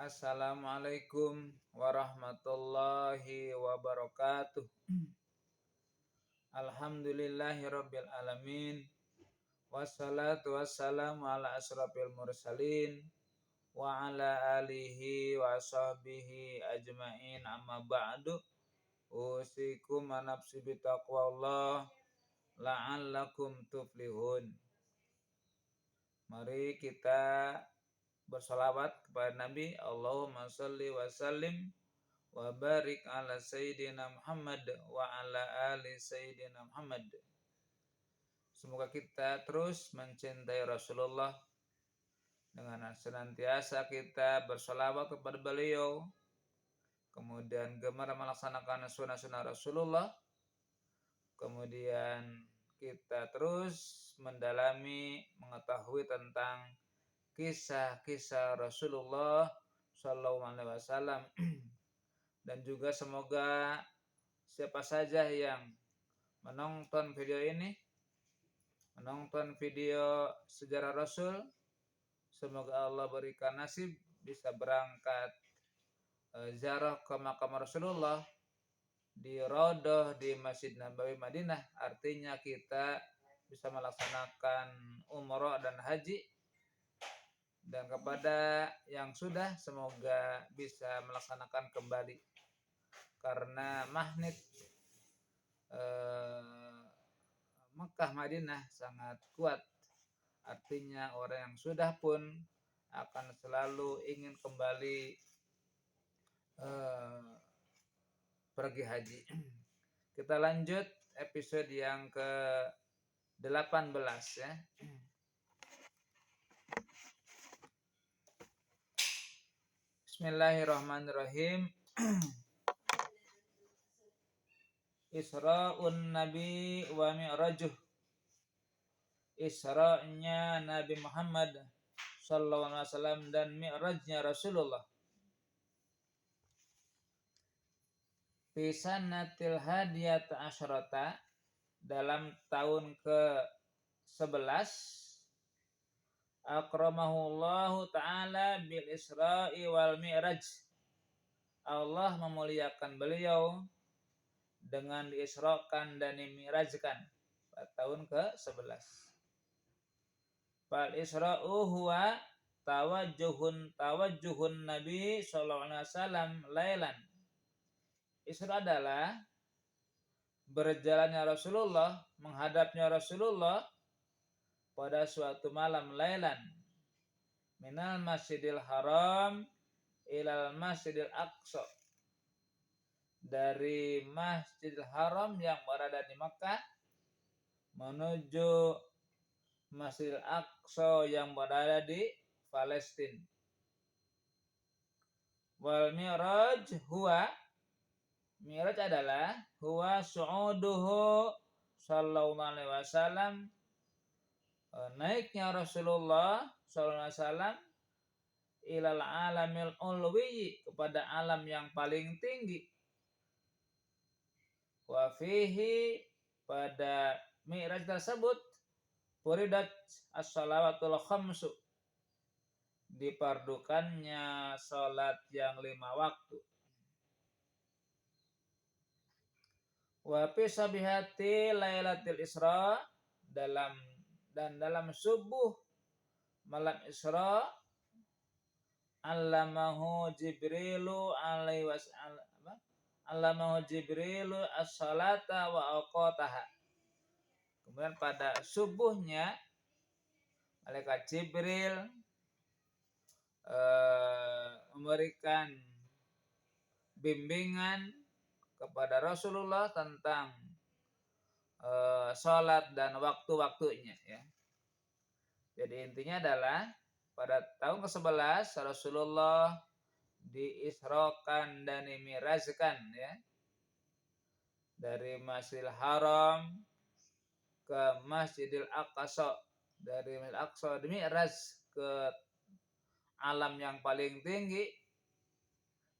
Assalamualaikum warahmatullahi wabarakatuh. Alhamdulillahirabbil alamin. Wassalatu wassalamu ala asrofil mursalin wa ala alihi wa sahbihi ajmain amma ba'du. Usikum nafsi bitaqwallah la'allakum tuflihun. Mari kita bersalawat kepada Nabi. Allahumma shalli wa sallim wa barik ala Sayyidina Muhammad wa ala ali Sayyidina Muhammad. Semoga kita terus mencintai Rasulullah dengan senantiasa kita bersalawat kepada beliau, kemudian gemar melaksanakan sunnah-sunnah Rasulullah, kemudian kita terus mendalami, mengetahui tentang kisah-kisah Rasulullah Shallallahu Alaihi Wasallam. Dan juga semoga siapa saja yang menonton video ini, menonton video sejarah Rasul, semoga Allah berikan nasib bisa berangkat ziarah ke makam Rasulullah di Raudhah di Masjid Nabawi Madinah. Artinya kita bisa melaksanakan umrah dan haji. Dan kepada yang sudah, semoga bisa melaksanakan kembali. Karena magnet Mekah Madinah sangat kuat. Artinya orang yang sudah pun akan selalu ingin kembali pergi haji. Kita lanjut episode yang ke-18 ya. Bismillahirrahmanirrahim. Isra'un Nabi wa Mi'rajuh. Isra'nya Nabi Muhammad sallallahu alaihi wasallam dan Mi'rajnya Rasulullah. Fi sanatil hadiyata asyrata, dalam tahun ke-11, akramahullahu ta'ala bil Isra'i wal Mi'raj. Allah memuliakan beliau dengan diisrakan dan dimi'rajkan pada tahun ke-11. Fal Isra'u huwa tawajjuhun Nabi sallallahu alaihi wasallam lailan. Isra adalah berjalannya Rasulullah, menghadapnya Rasulullah pada suatu malam lailan, minal Masjidil Haram ilal Masjidil Aqsa, dari Masjidil Haram yang berada di Makkah menuju Masjidil Aqsa yang berada di Palestina. Wal Mi'raj huwa, Mi'raj adalah huwa su'uduhu sallallahu alaihi wasallam, naiknya Rasulullah sallallahu alaihi wasallam ilal alamil ulwi, kepada alam yang paling tinggi. Wa fihi, pada Mi'raj tersebut, furidat as-salawatul khamsu, dipardukannya salat yang 5 waktu. Wa fi sabihati lailatul Isra, dalam subuh malam Isra, allamahu Jibrilu alaihi wasallam, allamahu Jibrilu as-salata wa awqataha. Kemudian pada subuhnya malaikat Jibril memberikan bimbingan kepada Rasulullah tentang sholat dan waktu-waktunya ya. Jadi intinya adalah pada tahun ke-11 Rasulullah diisrokan dan dimi'rajkan ya, dari Masjidil Haram ke Masjidil Aqsa, dari Masjidil Aqsa dimi'raj ke alam yang paling tinggi.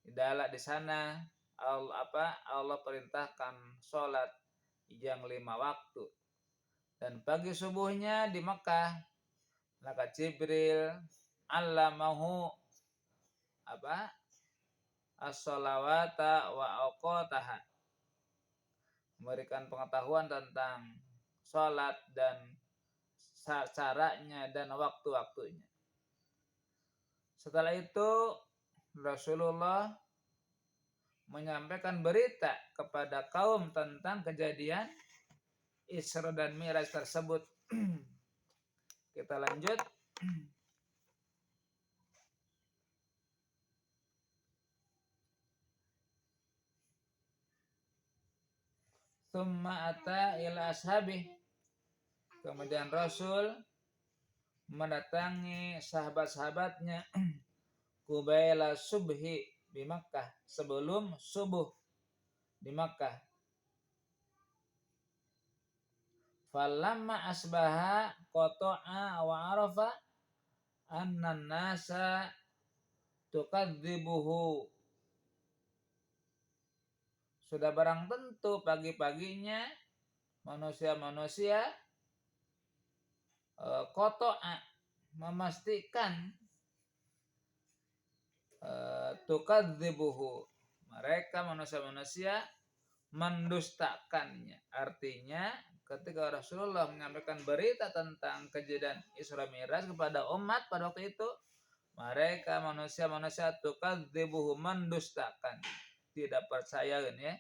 Di sana Allah perintahkan sholat yang 5 waktu. Dan pagi subuhnya di Mekah, maka Jibril allamahu apa? As-sholawata wa awqataha. Memberikan pengetahuan tentang sholat dan caranya dan waktu-waktunya. Setelah itu Rasulullah menyampaikan berita kepada kaum tentang kejadian Isra dan Mi'raj tersebut. Kita lanjut. Tsumma ata ila ashabih. Kemudian Rasul mendatangi sahabat-sahabatnya kubaila subhi di Makkah, sebelum subuh di Makkah. Falamma asbaha qata'a wa arafa anna nasa tukadzibuhu. Sudah barang tentu pagi-paginya manusia-manusia qata'a memastikan tukadzibuhu, mereka manusia-manusia mendustakannya. Artinya ketika Rasulullah menyampaikan berita tentang kejadian Isra Mi'raj kepada umat pada waktu itu, mereka manusia-manusia tukadzibuhu, mendustakan, tidak percaya kan ya.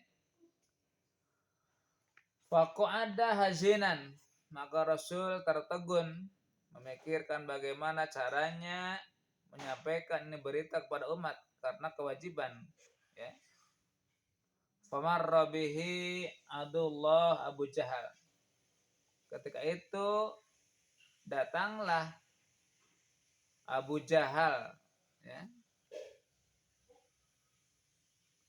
Faqa'ada hazinan, maka Rasul tertegun memikirkan bagaimana caranya menyampaikan ini berita kepada umat karena kewajiban ya. Famarra bihi Abdullah Abu Jahal. Ketika itu datanglah Abu Jahal ya.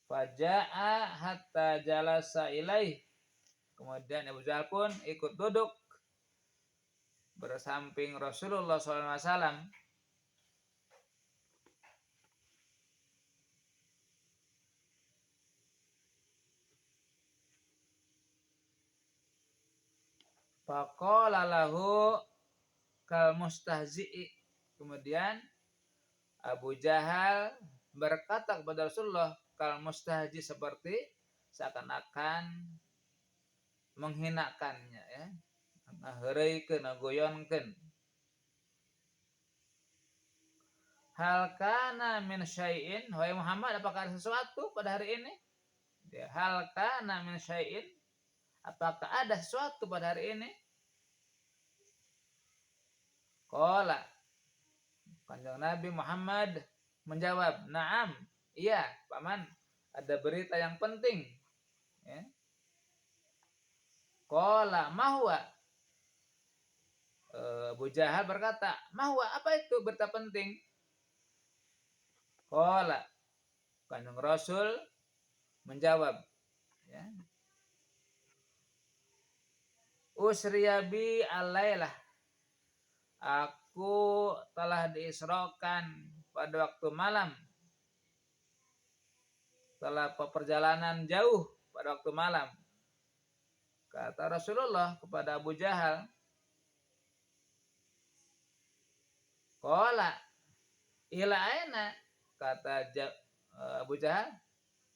Faja'a hatta jalasa ilaih. Kemudian Abu Jahal pun ikut duduk bersamping Rasulullah SAW. Faqala lahu kal mustahzi'i. Kemudian Abu Jahal berkata kepada Rasulullah kal mustahzi, seperti seakan-akan menghinakannya ya. Ngaheureukeun, ngagoyonkeun. Hal kana min syai'in, wahai Muhammad, apakah ada sesuatu pada hari ini? Hal kana min syai'in, apakah ada sesuatu pada hari ini? Qala, Kanjeng Nabi Muhammad menjawab, "Na'am, iya, Paman, ada berita yang penting." Ya. Qala, "Mahwa?" Abu Jahal berkata, "Mahwa, apa itu berita penting?" Qala, Kanjeng Rasul menjawab, ya. Usriyabi alailah, aku telah diisrokan pada waktu malam, setelah perjalanan jauh pada waktu malam. Kata Rasulullah kepada Abu Jahal, Qala ila aina, kata Abu Jahal,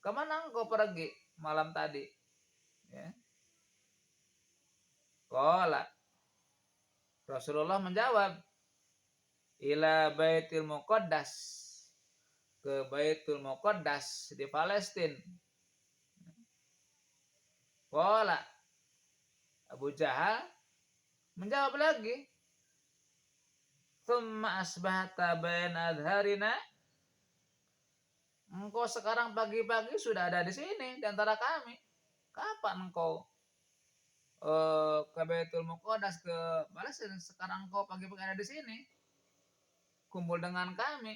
kemana engkau pergi malam tadi? Ya. Qala, Rasulullah menjawab, ila Baitul Muqaddas, ke Baitul Muqaddas di Palestina. Qala, Abu Jahal menjawab lagi, tsumma asbahta baina adharina, engkau sekarang pagi-pagi sudah ada di sini di antara kami. Kapan engkau ke Baitul Muqaddas, ke Palestina? Sekarang engkau pagi-pagi ada di sini, kumpul dengan kami.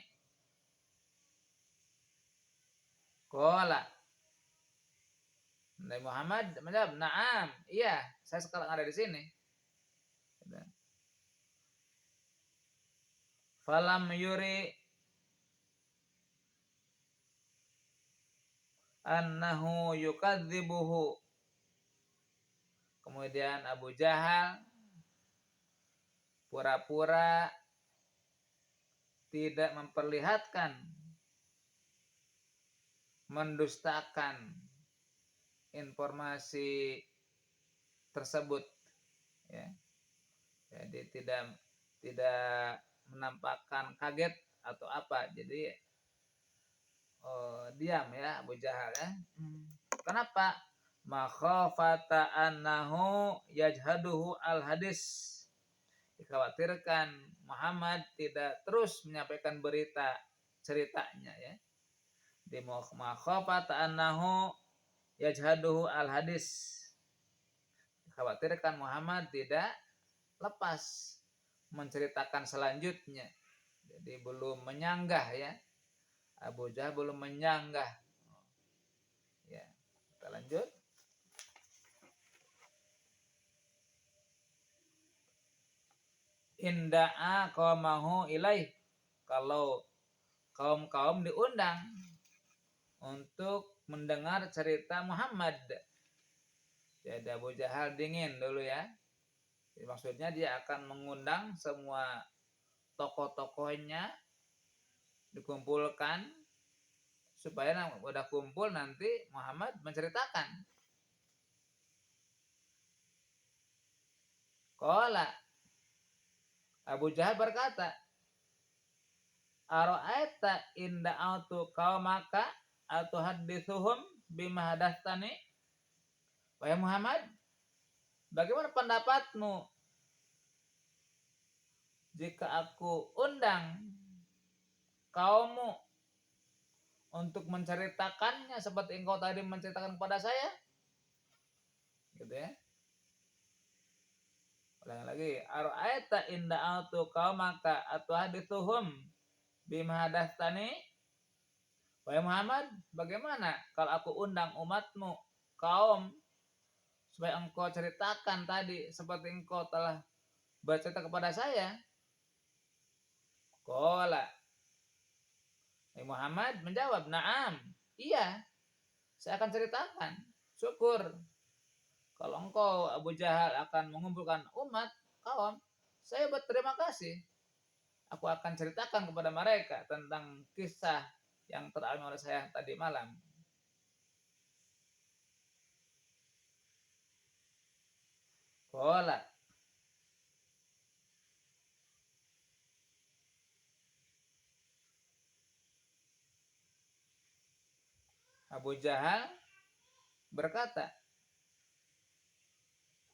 Qala, Nabi Muhammad menjawab, "Na'am, iya, saya sekarang ada di sini." Falam yuri annahu yukadzibuhu. Kemudian Abu Jahal pura-pura tidak memperlihatkan mendustakan informasi tersebut, ya. Jadi tidak menampakkan kaget atau apa. Jadi diam ya Abu Jahal ya. Kenapa? Makhafata annahu yajhaduhu al hadis. Dikhawatirkan Muhammad tidak terus menyampaikan berita ceritanya ya. Di makhafata annahu yajhaduhu al hadis. Dikhawatirkan Muhammad tidak lepas menceritakan selanjutnya. Jadi belum menyanggah ya. Abu Jahal belum menyanggah. Ya, kita lanjut. Inda'a qaumahu ilaih. Kalau kaum-kaum diundang untuk mendengar cerita Muhammad. Jadi Abu Jahal dingin dulu ya. Jadi maksudnya dia akan mengundang semua tokoh-tokohnya dikumpulkan supaya udah kumpul nanti Muhammad menceritakan. Qala Abu Jahal berkata, Ara'aita inda autu qaumaka atau hadithuhum bima hadatsani? Wahai Muhammad, bagaimana pendapatmu jika aku undang kaummu untuk menceritakannya seperti engkau tadi menceritakan kepada saya? Gitu ya. Ulangi lagi. Ara'aita inda autu qaumaka atau hadithuhum bima hadatsani? Wahai Muhammad, bagaimana kalau aku undang umatmu, kaum, supaya engkau ceritakan tadi seperti engkau telah bercerita kepada saya? Qala Muhammad menjawab, "Na'am, iya, saya akan ceritakan. Syukur kalau engkau Abu Jahal akan mengumpulkan umat, kaum, saya berterima kasih. Aku akan ceritakan kepada mereka tentang kisah yang teralami oleh saya tadi malam." Qala Abu Jahal berkata,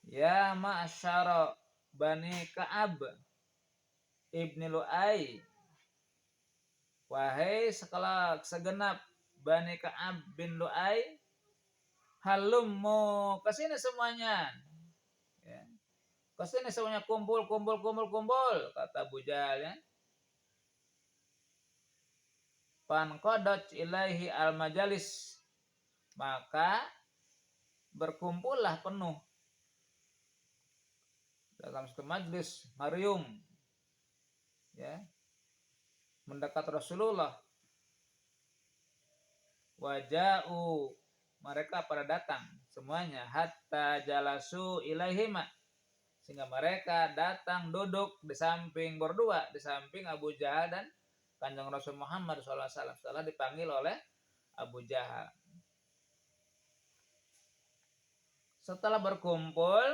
"Ya ma'syara Bani Ka'ab ibni Lu'ay, wahai segenap Bani Ka'ab bin Lu'ay, halummu kesini semuanya, ya. Kesini semuanya, kumpul, kata Abu Jahal ya. Fanqadat ilaihi al majalis, maka berkumpullah penuh dalam satu majlis Marium, ya, mendekat Rasulullah. Waja'u, mereka pada datang semuanya, hatta jalasu ilaihima, sehingga mereka datang duduk di samping berdua, di samping Abu Jahal dan Kanjeng Rasul Muhammad SAW setelah dipanggil oleh Abu Jahal. Setelah berkumpul,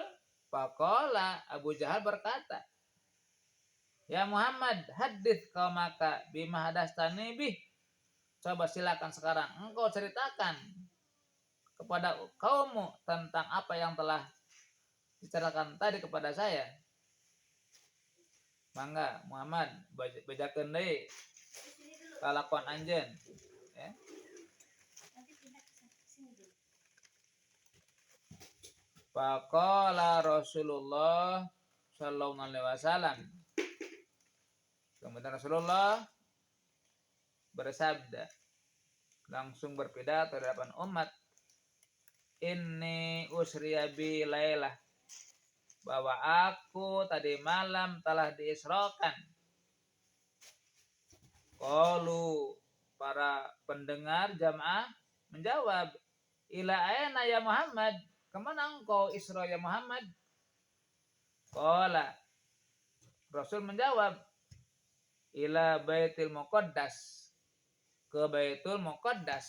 faqala Abu Jahal berkata, "Ya Muhammad, hadits qaumaka bima hadastani bih." Coba silakan sekarang engkau ceritakan kepada kaummu tentang apa yang telah diceritakan tadi kepada saya. Mangga Muhammad bejakeun deui kalakuan anjeun, ya. Faqala Rasulullah sallallahu alaihi wasallam. Kemudian Rasulullah bersabda, langsung berpidato di hadapan umat, "Inni usriya bi lailah," bahwa aku tadi malam telah diisrakan. Qalu, para pendengar jamaah menjawab, "Ila aina ya Muhammad?" Kemana engkau Isra ya Muhammad? Qala, Rasul menjawab, "Ila Baitul Muqaddas," ke Baitul Muqaddas.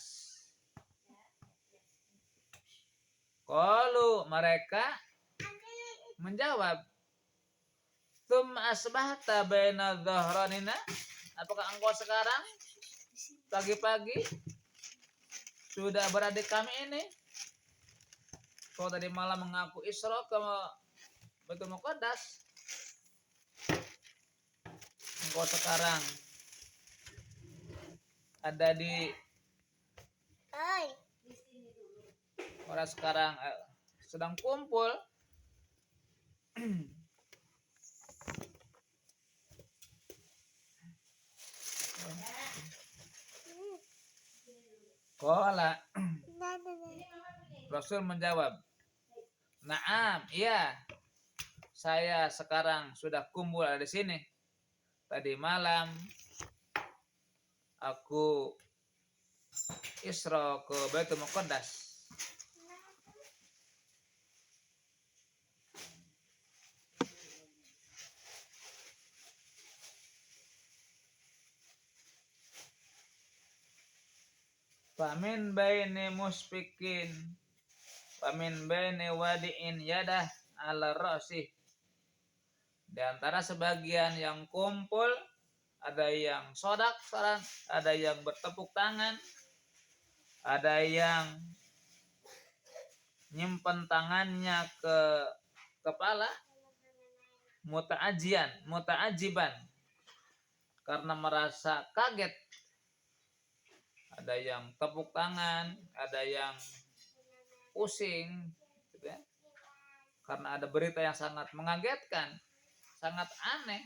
Qalu mereka menjawab, tum asbahta baina dhahranina, apakah engkau sekarang pagi-pagi sudah berada di kami ini? Kau tadi malam mengaku Isra ke Baitul Muqaddas, engkau sekarang ada di orang sekarang sedang kumpul. Qala Rasul menjawab, "Na'am, iya. Saya sekarang sudah kumpul di sini. Tadi malam aku Isra ke Baitul Muqaddas." Famin baini muspikin, famin baini wadi'in yadah ala ra'si. Di antara sebagian yang kumpul, ada yang sodak, ada yang bertepuk tangan, ada yang nyimpen tangannya ke kepala, muta'ajiban, karena merasa kaget. Ada yang tepuk tangan, ada yang pusing, gitu ya. Karena ada berita yang sangat mengagetkan, sangat aneh.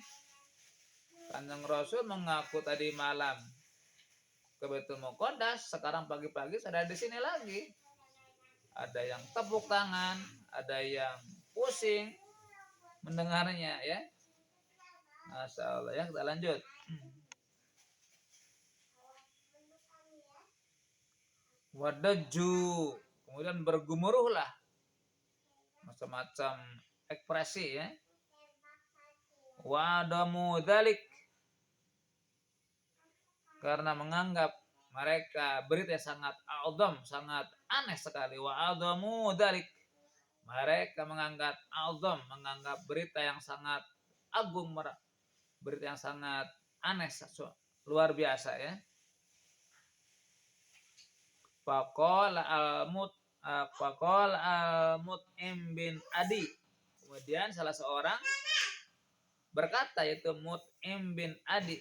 Kanjeng Rasul mengaku tadi malam ke Baitul Muqaddas, sekarang pagi-pagi sudah di sini lagi. Ada yang tepuk tangan, ada yang pusing mendengarnya, ya. Masya Allah, ya, kita lanjut. Wadaju, kemudian bergumuruhlah macam-macam ekspresi, ya. Wadamu dzalik, karena menganggap mereka berita sangat a'zam, sangat aneh sekali. Wadamu dzalik, mereka menganggap a'zam, menganggap berita yang sangat agung, berita yang sangat aneh, luar biasa, ya. Faqala al-Mut'im bin Adi, kemudian salah seorang berkata, yaitu Mut'im bin Adi,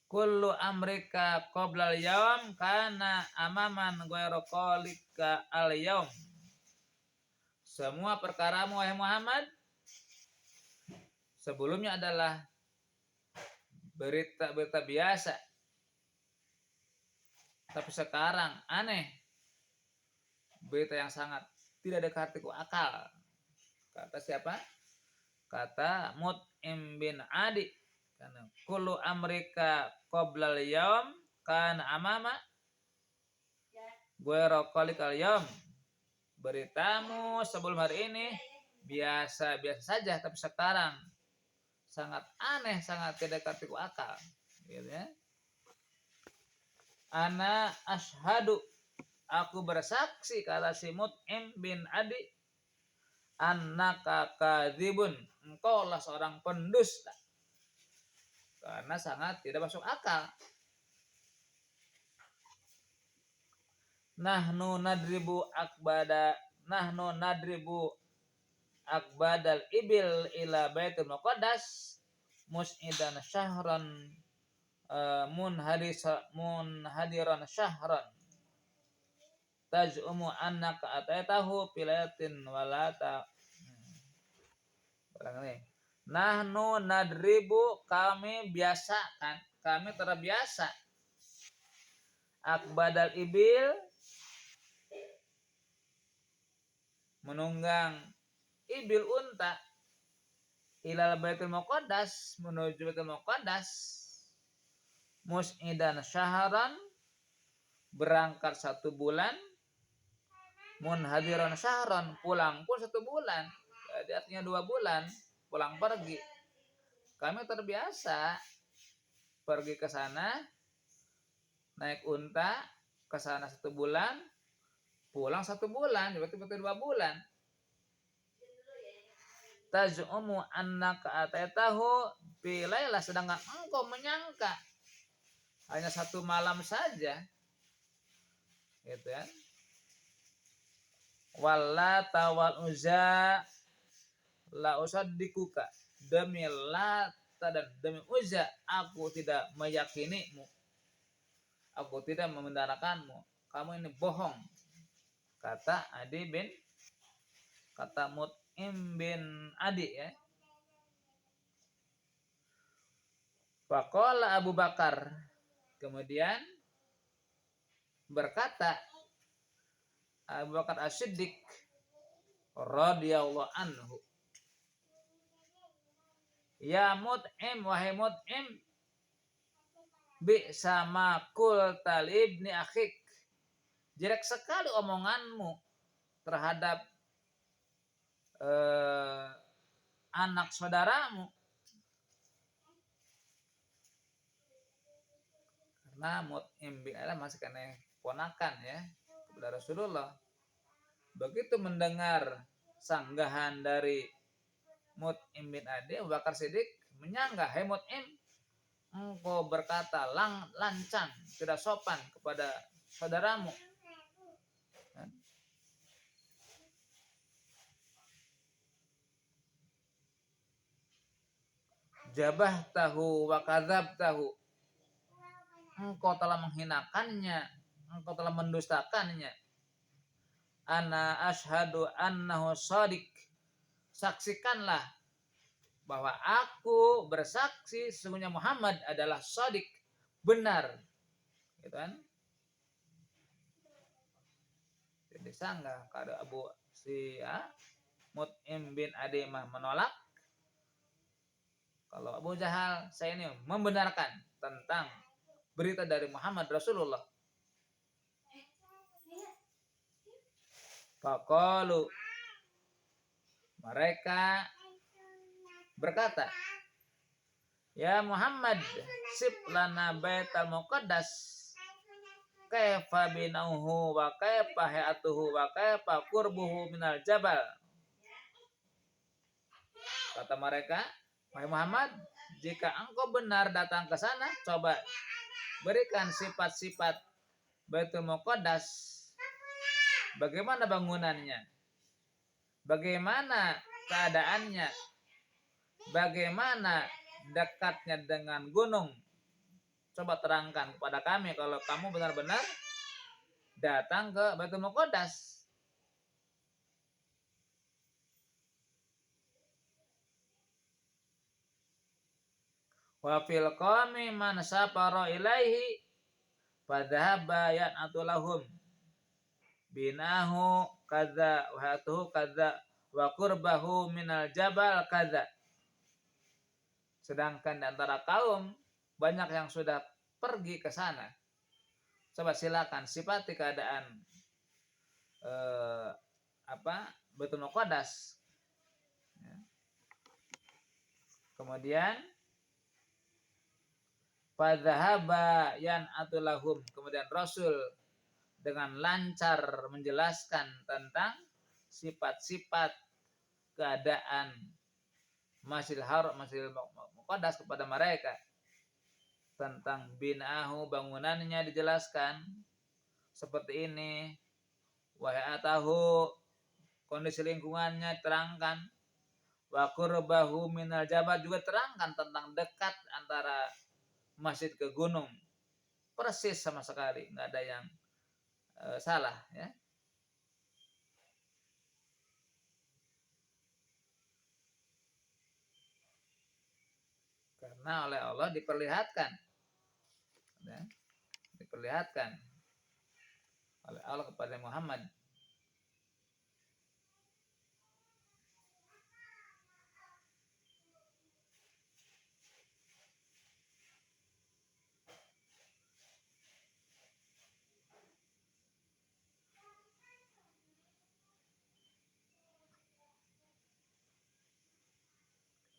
kullu amrika qoblal yaum kana amaman ghairu qalika al yaum. Semua perkaramu wahai Muhammad sebelumnya adalah berita-berita biasa, tapi sekarang aneh, berita yang sangat tidak ada artiku akal. Kata siapa? Kata Mut'im bin Adi, karena kullu amrika qoblal yaum kana amama ghairu qalikal yaum. Beritamu sebelum hari ini biasa-biasa saja, tapi sekarang sangat aneh, sangat tidak artiku akal, gitu ya. Ana ashadu, aku bersaksi, kata si Mut'im bin Adi, annaka kadzibun, engkaulah seorang pendusta, karena sangat tidak masuk akal. Nahnu nadribu akbadal ibil ila Baitul Muqaddas mus'idan syahran munhadiran syahran taj'umu annaka ataitahu pilayatin walata. Nahnu nadribu, kami biasakan, kami terbiasa, akbadal ibil, menunggang ibil unta, ilal Baitul Muqaddas, menuju Baitul Muqaddas, mus'idan syahran, berangkat 1 bulan, munhadiran syahran, pulang pun 1 bulan. Jadi artinya 2 bulan pulang pergi. Kami terbiasa pergi ke sana naik unta, ke sana 1 bulan, pulang 1 bulan, berarti 2 bulan. Taj'umu annaka ataitahu fi lailah, sedangkan engkau menyangka hanya 1 malam saja, gitu kan. Wallata wal uzza la usaddikuka, demi Lata dan demi Uzza aku tidak meyakinimu, aku tidak membenarkanmu, kamu ini bohong, kata Mut'im bin Adi ya. Faqala Abu Bakar, kemudian berkata Abu Bakar As-Siddiq radhiyallahu anhu, ya Mut'im, wahai Mut'im, bi sama kul talibni akhik, jelek sekali omonganmu terhadap anak saudaramu. Karena Mut'im bin Adi masih kena ponakan ya kepada Rasulullah. Begitu mendengar sanggahan dari Mut'im bin Adi, Abu Bakar Siddiq menyanggah, hai Mut'im, engkau berkata lancang, tidak sopan kepada saudaramu. Jabah tahu wa kadzab tahu, engkau telah menghinakannya, engkau telah mendustakannya. Ana ashadu annahu shadiq, saksikanlah bahwa aku bersaksi sesungguhnya Muhammad adalah shadiq, benar, gitu kan. Jadi sanggah kada Mut'im bin Adi menolak. Kalau Abu Jahal, saya ini membenarkan tentang berita dari Muhammad Rasulullah. Faqalu, mereka berkata, ya Muhammad, sib lana baital muqaddas, kaifa binauhu wa kaifa hayatuhu wa kaifa qurbuhu minal jabal. Kata mereka, wahai Muhammad, jika engkau benar datang ke sana, coba berikan sifat-sifat Baitul Muqaddas. Bagaimana bangunannya? Bagaimana keadaannya? Bagaimana dekatnya dengan gunung? Coba terangkan kepada kami kalau kamu benar-benar datang ke Baitul Muqaddas. Wa fil qami man safara ilaihi fadhahaba yan'atu lahum binahu kadza wa hatuhu kadza wa qurbahu minal jabal kadza. Sedangkan di antara kaum banyak yang sudah pergi ke sana. Coba silakan sifati keadaan Baitul Muqaddas. Kemudian fadzahaba yan'atu lahum, kemudian Rasul dengan lancar menjelaskan tentang sifat-sifat keadaan Masjidil Haram, Masjidil Muqaddas kepada mereka. Tentang binahu, bangunannya dijelaskan seperti ini. Wahatahu, kondisi lingkungannya terangkan. Wa qurbahu minal jabal, juga terangkan tentang dekat antara masjid ke gunung. Persis sama sekali, nggak ada yang salah ya. Karena oleh Allah diperlihatkan ya, diperlihatkan oleh Allah kepada Muhammad.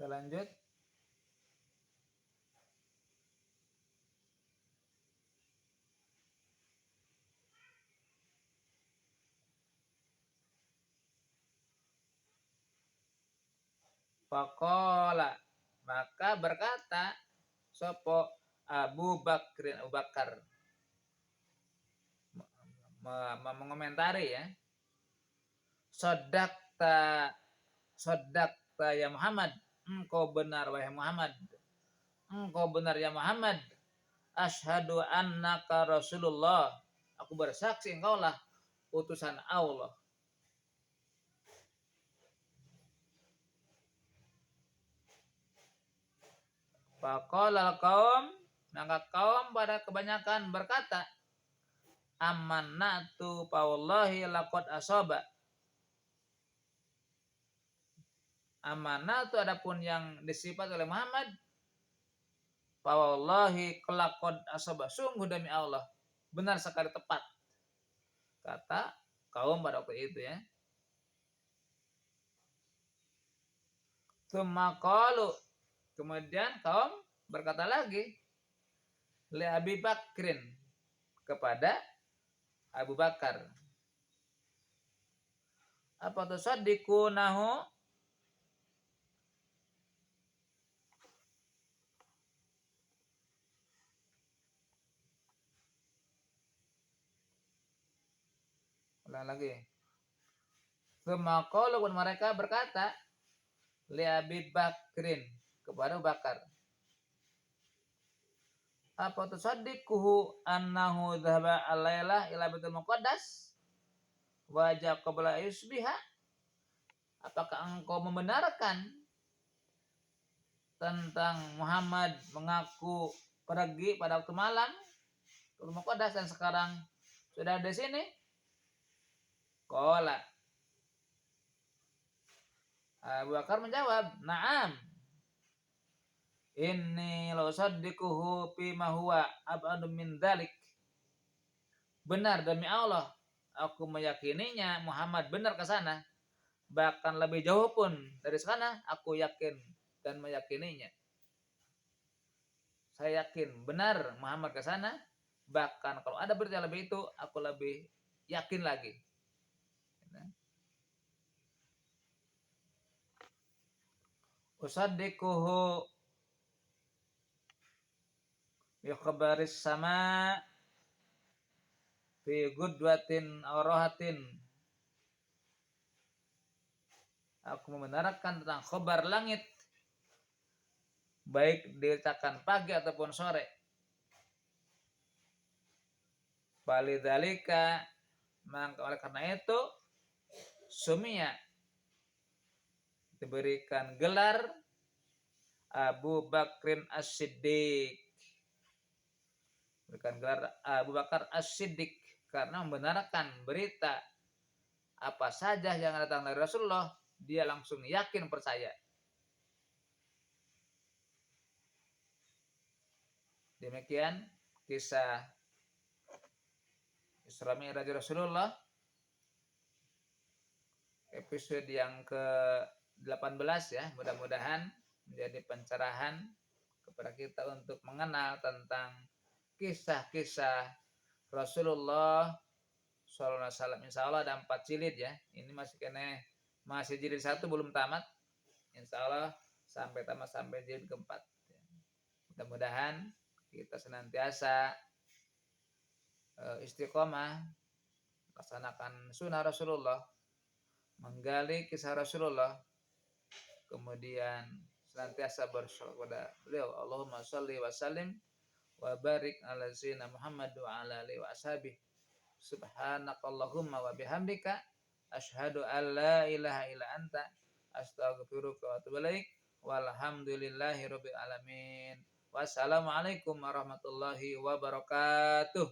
Kita lanjut. Faqala, maka berkata sopo Abu Bakar mengomentari ya, sodakta sodakta ya Muhammad, engkau benar wahai Muhammad, engkau benar ya Muhammad, asyhadu annaka Rasulullah, aku bersaksi engkau lah utusan Allah. Faqala kaum, maka kaum pada kebanyakan berkata, amannatu fa wallahi laqad asaba. Amanah itu adapun yang disifat oleh Muhammad, fa wallahi laqad asaba, sungguh demi Allah benar sekali tepat, kata kaum pada waktu itu ya. Tsumma qalu, kemudian kaum berkata lagi, li Abi Bakrin, kepada Abu Bakar, apa tusaddiqunahu, ulang lagi. Tsumma qalu, mereka berkata, li Abi Bakrin, kepada Abu Bakar, apa tusaddiquhu annahu dhahaba al-laila ila Baitul Muqaddas wajah qabla yusbiha, apakah engkau membenarkan tentang Muhammad mengaku pergi pada waktu malam ke Muqaddas dan sekarang sudah ada di sini? Qala, Abu Bakar menjawab, na'am, inni la usaddiquhu fi ma huwa ab'adu min dzalik. Benar demi Allah, aku meyakininya Muhammad benar ke sana, bahkan lebih jauh pun dari sana aku yakin dan meyakininya. Saya yakin benar Muhammad ke sana, bahkan kalau ada berita lebih itu aku lebih yakin lagi. Usaddiquhu bi khabaris sama fi gudwatin aw rahatin. Aku membenarkan tentang khabar langit baik diletakkan pagi ataupun sore. Balidzalika, maka oleh karena itu sumia, diberikan gelar Abu Bakrin As-Siddiq, berikan gelar Abu Bakar As-Siddiq karena membenarkan berita apa saja yang datang dari Rasulullah, dia langsung yakin percaya. Demikian kisah Isra Mi'raj Rasulullah, episode yang ke-18 ya. Mudah-mudahan menjadi pencerahan kepada kita untuk mengenal tentang kisah-kisah Rasulullah Sallallahu Alaihi Wasallam. Insya Allah ada 4 jilid ya. Ini masih jilid 1 belum tamat. Insya Allah sampai tamat sampai jilid ke-4. Mudah-mudahan kita senantiasa istiqomah laksanakan sunnah Rasulullah, menggali kisah Rasulullah, kemudian senantiasa bersyukur kepada beliau. Allahumma shalli wa sallim wa barik ala sayyidina Muhammad wa ala alihi wa ashabihi. Subhanakallahumma wa bihamdika asyhadu an la ilaha illa anta astaghfiruka wa atubu ilaik. Walhamdulillahi rabbil alamin. Wassalamualaikum warahmatullahi wabarakatuh.